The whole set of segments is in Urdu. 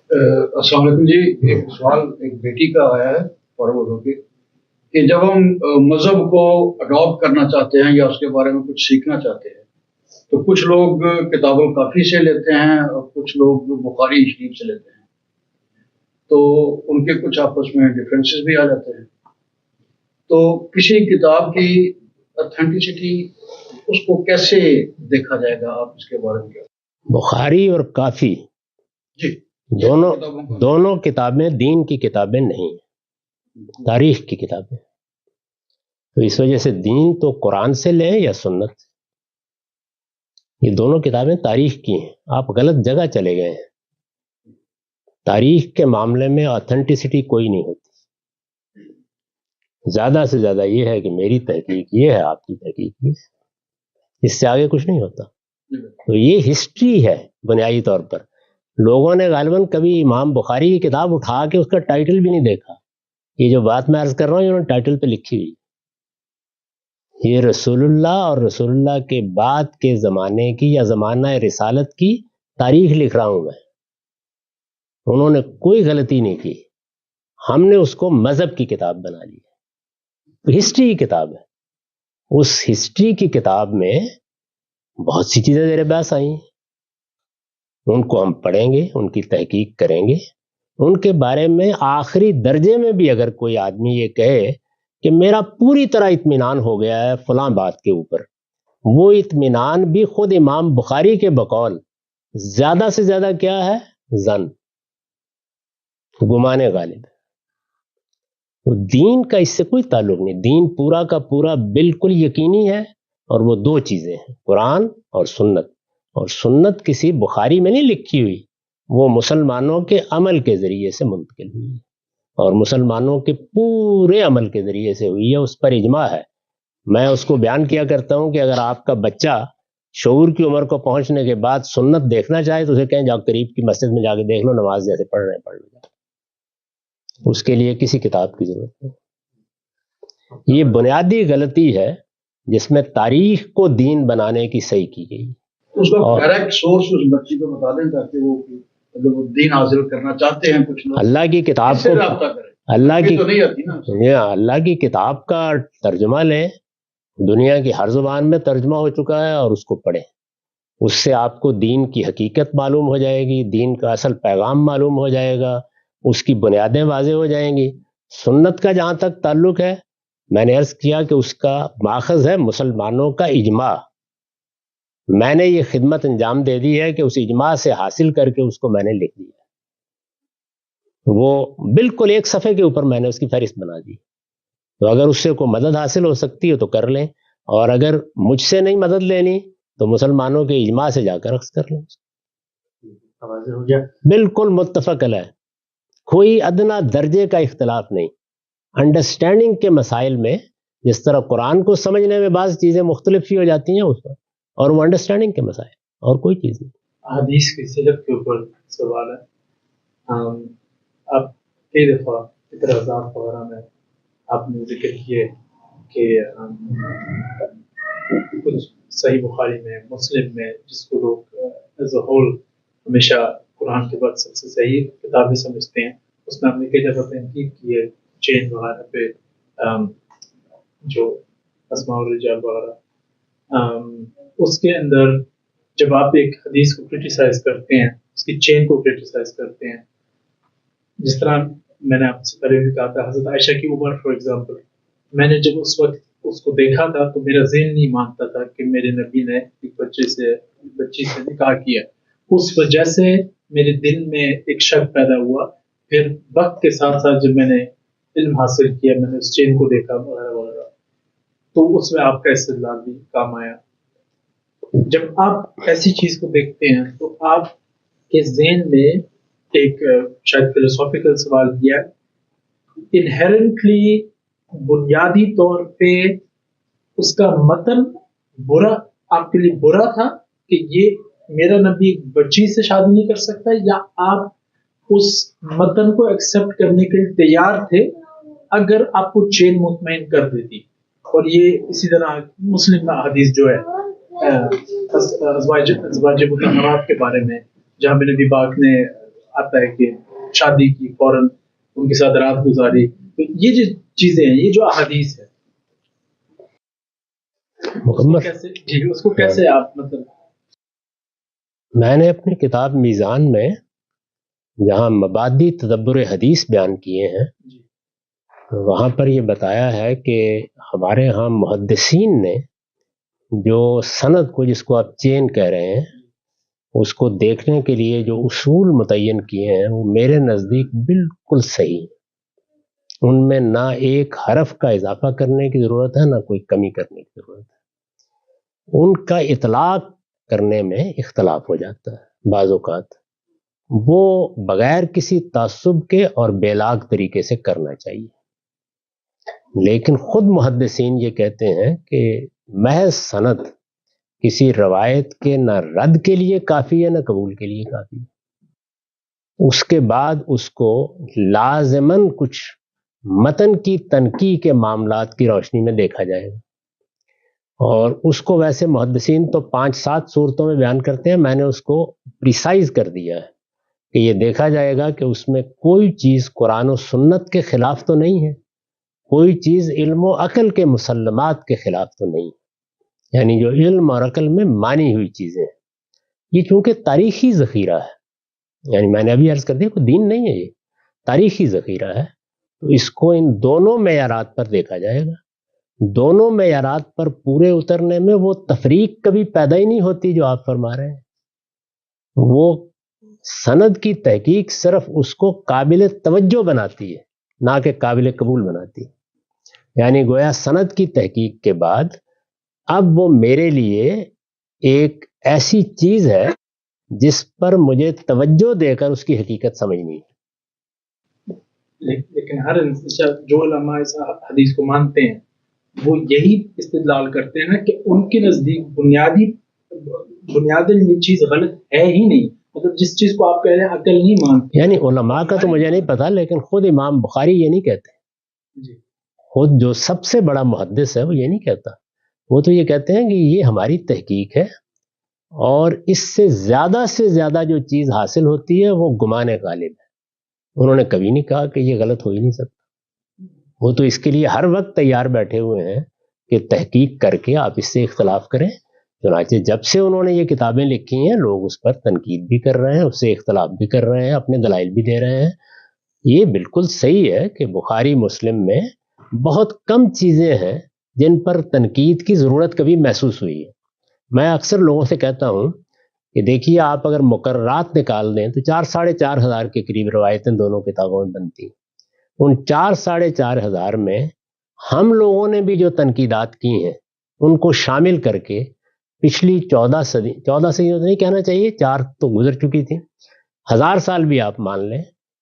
السلام علیکم جی. ایک سوال ایک بیٹی کا آیا ہے فارورڈ ہو کے کہ جب ہم مذہب کو اڈاپٹ کرنا چاہتے ہیں یا اس کے بارے میں کچھ سیکھنا چاہتے ہیں تو کچھ لوگ کتاب الکافی سے لیتے ہیں اور کچھ لوگ بخاری شریف سے لیتے ہیں، تو ان کے کچھ آپس میں ڈفرینسز بھی آ جاتے ہیں. تو کسی کتاب کی اتھینٹسٹی اس کو کیسے دیکھا جائے گا؟ آپ اس کے بارے میں کیا؟ بخاری اور کافی جی دونوں کتابیں دین کی کتابیں نہیں ہیں، تاریخ کی کتابیں. تو اس وجہ سے دین تو قرآن سے لیں یا سنت سے، یہ دونوں کتابیں تاریخ کی ہیں. آپ غلط جگہ چلے گئے ہیں. تاریخ کے معاملے میں آتھینٹسٹی کوئی نہیں ہوتی. زیادہ سے زیادہ یہ ہے کہ میری تحقیق یہ ہے، آپ کی تحقیق یہ ہے، اس سے آگے کچھ نہیں ہوتا. تو یہ ہسٹری ہے بنیادی طور پر. لوگوں نے غالباً کبھی امام بخاری کی کتاب اٹھا کے اس کا ٹائٹل بھی نہیں دیکھا. یہ جو بات میں عرض کر رہا ہوں انہوں نے ٹائٹل پہ لکھی ہوئی. یہ رسول اللہ اور رسول اللہ کے بعد کے زمانے کی یا زمانہ رسالت کی تاریخ لکھ رہا ہوں میں. انہوں نے کوئی غلطی نہیں کی. ہم نے اس کو مذہب کی کتاب بنا لی. ہسٹری کی کتاب ہے. اس ہسٹری کی کتاب میں بہت سی چیزیں زیر بحث آئی ہیں. ان کو ہم پڑھیں گے، ان کی تحقیق کریں گے. ان کے بارے میں آخری درجے میں بھی اگر کوئی آدمی یہ کہے کہ میرا پوری طرح اطمینان ہو گیا ہے فلاں بات کے اوپر، وہ اطمینان بھی خود امام بخاری کے بقول زیادہ سے زیادہ کیا ہے؟ ظن، گمان غالب. تو دین کا اس سے کوئی تعلق نہیں. دین پورا کا پورا بالکل یقینی ہے، اور وہ دو چیزیں ہیں، قرآن اور سنت. اور سنت کسی بخاری میں نہیں لکھی ہوئی، وہ مسلمانوں کے عمل کے ذریعے سے منتقل ہوئی ہے، اور مسلمانوں کے پورے عمل کے ذریعے سے ہوئی ہے. اس پر اجماع ہے. میں اس کو بیان کیا کرتا ہوں کہ اگر آپ کا بچہ شعور کی عمر کو پہنچنے کے بعد سنت دیکھنا چاہے تو اسے کہیں جاؤ قریب کی مسجد میں جا کے دیکھ لو، نماز جیسے پڑھ رہے ہیں پڑھ لو. اس کے لیے کسی کتاب کی ضرورت نہیں. یہ بنیادی غلطی ہے جس میں تاریخ کو دین بنانے کی صحیح کی گئی. اس کا ڈائریکٹ سورس اس بچی کو بتا دیں تاکہ وہ اگر وہ دین حاصل کرنا چاہتے ہیں کچھ لوگ اللہ کی کتاب کو اللہ کی کتاب کا ترجمہ لیں. دنیا کی ہر زبان میں ترجمہ ہو چکا ہے، اور اس کو پڑھیں. اس سے آپ کو دین کی حقیقت معلوم ہو جائے گی، دین کا اصل پیغام معلوم ہو جائے گا، اس کی بنیادیں واضح ہو جائیں گی. سنت کا جہاں تک تعلق ہے، میں نے عرض کیا کہ اس کا ماخذ ہے مسلمانوں کا اجماع. میں نے یہ خدمت انجام دے دی ہے کہ اس اجماع سے حاصل کر کے اس کو میں نے لکھ دیا. وہ بالکل ایک صفحے کے اوپر میں نے اس کی فہرست بنا دی. تو اگر اس سے کوئی مدد حاصل ہو سکتی ہے تو کر لیں، اور اگر مجھ سے نہیں مدد لینی تو مسلمانوں کے اجماع سے جا کر اخذ کر لیں. ہو گیا. بالکل متفق علیہ، کوئی ادنا درجے کا اختلاف نہیں. انڈرسٹینڈنگ کے مسائل میں جس طرح قرآن کو سمجھنے میں بعض چیزیں مختلف ہی ہو جاتی ہیں اس پر، اور وہ انڈرسٹینڈنگ کے مسائل، اور کوئی چیز نہیں. حدیث کی صحت کے اوپر سوال ہے. آپ کئی دفعہ اعتراضات وغیرہ میں آپ نے ذکر کیے کہ کچھ صحیح بخاری میں، مسلم میں، جس کو لوگ ایز اے ہول ہمیشہ قرآن کے بعد سب سے صحیح کتابیں سمجھتے ہیں، اس میں ہم نے کئی دفعہ تنقید کی ہے چین وغیرہ پہ، جو اسماء الرجال وغیرہ. اس کے اندر جب آپ ایک حدیث کو کرٹیسائز کرتے ہیں، اس کی چین کو کرٹیسائز کرتے ہیں، جس طرح میں نے آپ سے پہلے بھی کہا تھا حضرت عائشہ کی عمر فار ایگزامپل، میں نے جب اس وقت اس کو دیکھا تھا تو میرا ذہن نہیں مانتا تھا کہ میرے نبی نے ایک بچی سے نکاح کیا. اس وجہ سے میرے دل میں ایک شک پیدا ہوا. پھر وقت کے ساتھ ساتھ جب میں نے علم حاصل کیا، میں نے اس چین کو دیکھا وغیرہ وغیرہ، تو اس میں آپ کا استدلال بھی کام آیا. جب آپ ایسی چیز کو دیکھتے ہیں تو آپ کے ذہن میں ایک شاید فلسافیکل سوال کیا، انہیرنٹلی بنیادی طور پہ اس کا متن برا آپ کے لیے برا تھا کہ یہ میرا نبی بچی سے شادی نہیں کر سکتا، یا آپ اس متن کو ایکسپٹ کرنے کے لیے تیار تھے اگر آپ کو چین مطمئن کر دیتی. اور یہ اسی طرح مسلم حدیث جو ہے ازواج مطہرات کے بارے میں، جہاں نبی پاک نے آتا ہے کہ شادی کی فوراً ان کے ساتھ رات گزاری. تو یہ جو چیزیں ہیں، یہ جو احادیث ہے اس کو کیسے آپ مطلب. میں نے اپنی کتاب میزان میں جہاں مبادی تدبر حدیث بیان کیے ہیں وہاں پر یہ بتایا ہے کہ ہمارے ہاں محدثین نے جو سند کو، جس کو آپ چین کہہ رہے ہیں، اس کو دیکھنے کے لیے جو اصول متعین کیے ہیں وہ میرے نزدیک بالکل صحیح ہیں. ان میں نہ ایک حرف کا اضافہ کرنے کی ضرورت ہے، نہ کوئی کمی کرنے کی ضرورت ہے. ان کا اطلاق کرنے میں اختلاف ہو جاتا ہے بعض اوقات، وہ بغیر کسی تعصب کے اور بے لاگ طریقے سے کرنا چاہیے. لیکن خود محدثین یہ کہتے ہیں کہ محض سند کسی روایت کے نہ رد کے لیے کافی ہے نہ قبول کے لیے کافی ہے. اس کے بعد اس کو لازماً کچھ متن کی تنقیح کے معاملات کی روشنی میں دیکھا جائے گا. اور اس کو ویسے محدثین تو 5-7 صورتوں میں بیان کرتے ہیں، میں نے اس کو پریسائز کر دیا ہے کہ یہ دیکھا جائے گا کہ اس میں کوئی چیز قرآن و سنت کے خلاف تو نہیں ہے، کوئی چیز علم و عقل کے مسلمات کے خلاف تو نہیں، یعنی جو علم اور عقل میں مانی ہوئی چیزیں ہیں. یہ چونکہ تاریخی ذخیرہ ہے، یعنی میں نے ابھی عرض کر دیا کوئی دین نہیں ہے، یہ تاریخی ذخیرہ ہے، تو اس کو ان دونوں معیارات پر دیکھا جائے گا. دونوں معیارات پر پورے اترنے میں وہ تفریق کبھی پیدا ہی نہیں ہوتی جو آپ فرما رہے ہیں. وہ سند کی تحقیق صرف اس کو قابل توجہ بناتی ہے، نہ کہ قابل قبول بناتی ہے. یعنی گویا سند کی تحقیق کے بعد اب وہ میرے لیے ایک ایسی چیز ہے جس پر مجھے توجہ دے کر اس کی حقیقت سمجھنی ہے. لیکن ہر جو علماء اس حدیث کو مانتے ہیں وہ یہی استدلال کرتے ہیں نا کہ ان کے نزدیک بنیادی یہ چیز غلط ہے ہی نہیں. مطلب جس چیز کو آپ کہہ رہے ہیں عقل نہیں مانتے. یعنی علماء کا تو مجھے نہیں پتا، لیکن خود امام بخاری یہ نہیں کہتے جی. خود جو سب سے بڑا محدث ہے وہ یہ نہیں کہتا. وہ تو یہ کہتے ہیں کہ یہ ہماری تحقیق ہے اور اس سے زیادہ جو چیز حاصل ہوتی ہے وہ گمان غالب ہے. انہوں نے کبھی نہیں کہا کہ یہ غلط ہو ہی نہیں سکتا. وہ تو اس کے لیے ہر وقت تیار بیٹھے ہوئے ہیں کہ تحقیق کر کے آپ اس سے اختلاف کریں. چنانچہ جب سے انہوں نے یہ کتابیں لکھی ہیں لوگ اس پر تنقید بھی کر رہے ہیں، اس سے اختلاف بھی کر رہے ہیں، اپنے دلائل بھی دے رہے ہیں. یہ بالکل صحیح ہے کہ بخاری مسلم میں بہت کم چیزیں ہیں جن پر تنقید کی ضرورت کبھی محسوس ہوئی ہے. میں اکثر لوگوں سے کہتا ہوں کہ دیکھیے آپ اگر مقررات نکال دیں تو 4-4.5 ہزار کے قریب روایتیں دونوں کتابوں میں بنتی ہیں. ان 4-4.5 ہزار میں ہم لوگوں نے بھی جو تنقیدات کی ہیں ان کو شامل کر کے پچھلی 14 صدی تو نہیں کہنا چاہیے، 4 تو گزر چکی تھی، 1000 سال بھی آپ مان لیں،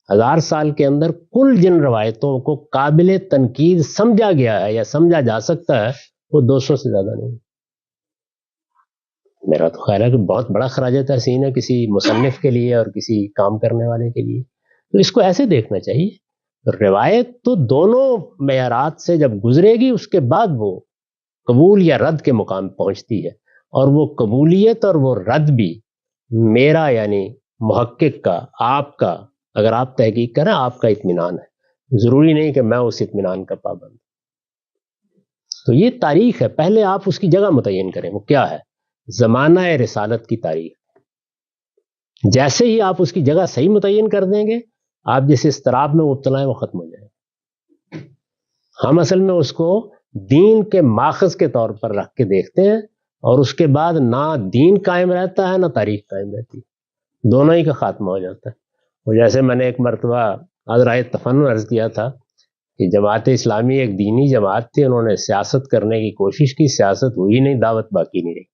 1000 سال کے اندر کل جن روایتوں کو قابل تنقید سمجھا گیا ہے یا سمجھا جا سکتا ہے وہ 200 سے زیادہ نہیں. میرا تو خیال ہے کہ بہت بڑا خراج تحسین ہے کسی مصنف کے لیے اور کسی کام کرنے والے کے لیے. تو اس کو ایسے دیکھنا چاہیے. روایت تو دونوں معیارات سے جب گزرے گی اس کے بعد وہ قبول یا رد کے مقام پہنچتی ہے، اور وہ قبولیت اور وہ رد بھی میرا یعنی محقق کا، آپ کا، اگر آپ تحقیق کریں آپ کا اطمینان ہے. ضروری نہیں کہ میں اس اطمینان کا پابند. تو یہ تاریخ ہے، پہلے آپ اس کی جگہ متعین کریں وہ کیا ہے. زمانہ رسالت کی تاریخ. جیسے ہی آپ اس کی جگہ صحیح متعین کر دیں گے آپ جس اضطراب میں مبتلا ہیں وہ ختم ہو جائے گا. ہم اصل میں اس کو دین کے ماخذ کے طور پر رکھ کے دیکھتے ہیں اور اس کے بعد نہ دین قائم رہتا ہے نہ تاریخ قائم رہتی ہے، دونوں ہی کا خاتمہ ہو جاتا ہے. وہ جیسے میں نے ایک مرتبہ حضرائے تفنن عرض کیا تھا کہ جماعت اسلامی ایک دینی جماعت تھی، انہوں نے سیاست کرنے کی کوشش کی، سیاست ہوئی نہیں، دعوت باقی نہیں رہی.